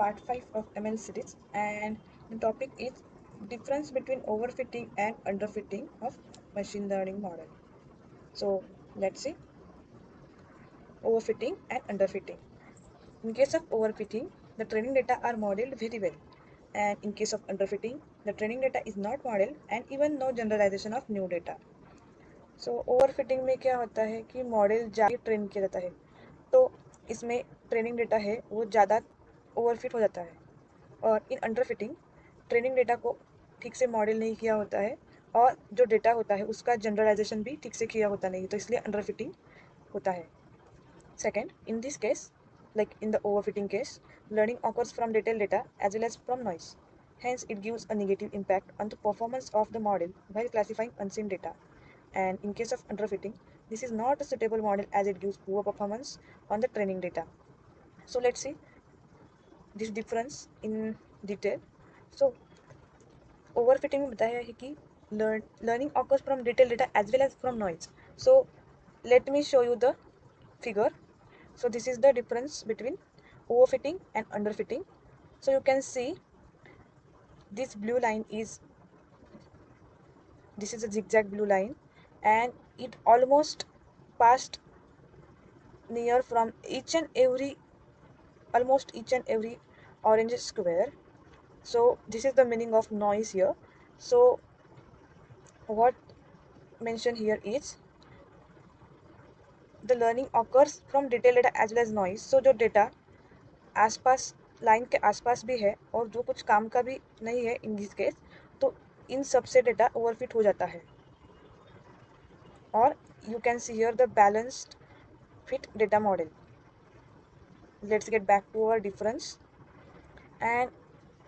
part 5 of ML series, and the topic is difference between overfitting and underfitting of machine learning model. So let's see overfitting and underfitting. In case of overfitting, the training data are modeled very well, and in case of underfitting, the training data is not modeled and even no generalization of new data. So overfitting में क्या होता है कि model ज़्यादा train किया जाता है, तो इसमें ट्रेनिंग डेटा है वो ज़्यादा ओवरफिट हो जाता है। और इन अंडरफिटिंग ट्रेनिंग डेटा को ठीक से मॉडल नहीं किया होता है, और जो डेटा होता है उसका जनरलाइजेशन भी ठीक से किया होता नहीं, तो इसलिए अंडरफिटिंग होता है। Second, in this case, like in the overfitting case, learning occurs from detailed data as well as from noise. Hence, it gives a negative impact on the performance of the model while classifying unseen data. And in case of underfitting, this is not a suitable model as it gives poor performance on the training data. So let's see this difference in detail. So overfitting में बताया है कि learning occurs from detailed data as well as from noise. So let me show you the figure. So this is the difference between overfitting and underfitting. So you can see this blue line is, this is a zigzag blue line, and it almost passed near from each and every, almost each and every orange square. So this is the meaning of noise here. So what mentioned here is the learning occurs from detailed data as well as noise. So जो data आसपास line के आसपास भी है और जो कुछ काम का भी नहीं है इन दिस केस, तो इन सब से डेटा ओवरफिट हो जाता है। और you can see here the balanced fit data model. Let's get back to our difference. And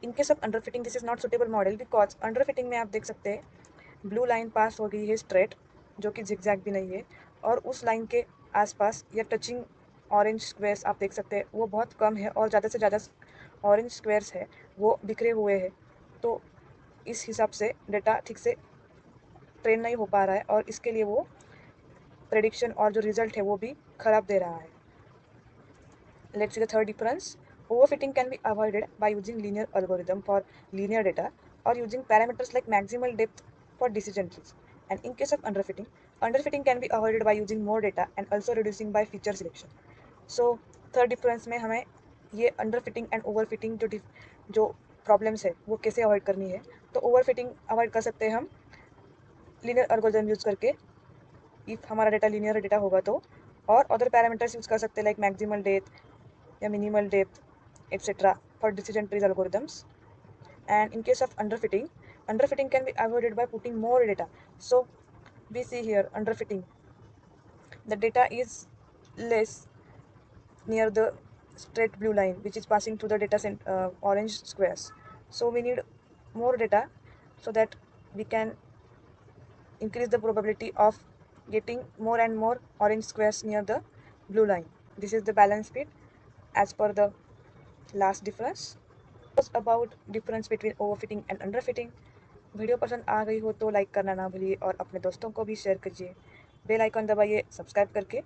in case of underfitting this is not suitable model because underfitting में आप देख सकते हैं ब्लू लाइन पास हो गई है स्ट्रेट, जो कि जिगजैग भी नहीं है, और उस लाइन के आसपास या टचिंग ऑरेंज स्क्वेयर्स आप देख सकते हैं वो बहुत कम है, और ज़्यादा से ज़्यादा ऑरेंज स्क्वेयर्स है वो बिखरे हुए हैं। तो इस हिसाब से डेटा ठीक से ट्रेन नहीं हो पा रहा है, और इसके लिए वो प्रेडिक्शन और जो रिजल्ट है वो भी खराब दे रहा है। Let's see the third difference. Overfitting can be avoided by using linear algorithm for linear data or using parameters like maximal depth for decision trees. And in case of underfitting, underfitting can be avoided by using more data and also reducing by feature selection. So third difference में हमें ये underfitting and overfitting जो problems है वो कैसे avoid करनी है। तो ओवरफिटिंग अवॉइड कर सकते हैं हम लीनियर एल्गोरिथम यूज़ करके, इफ़ हमारा डेटा लीनियर डेटा होगा तो, और अदर पैरामीटर्स यूज़ कर सकते हैं लाइक मैक्सिमल डेप्थ या minimal depth, etc. for decision trees algorithms. And in case of underfitting, underfitting can be avoided by putting more data. So we see here underfitting, the data is less near the straight blue line which is passing through the orange squares. So we need more data so that we can increase the probability of getting more and more orange squares near the blue line. This is the balance fit as per the last difference. About difference between overfitting and underfitting. Video पसंद आ गई हो तो like करना ना भूलिए और अपने दोस्तों को भी शेयर कीजिए। बेल आइकन दबाइए सब्सक्राइब करके।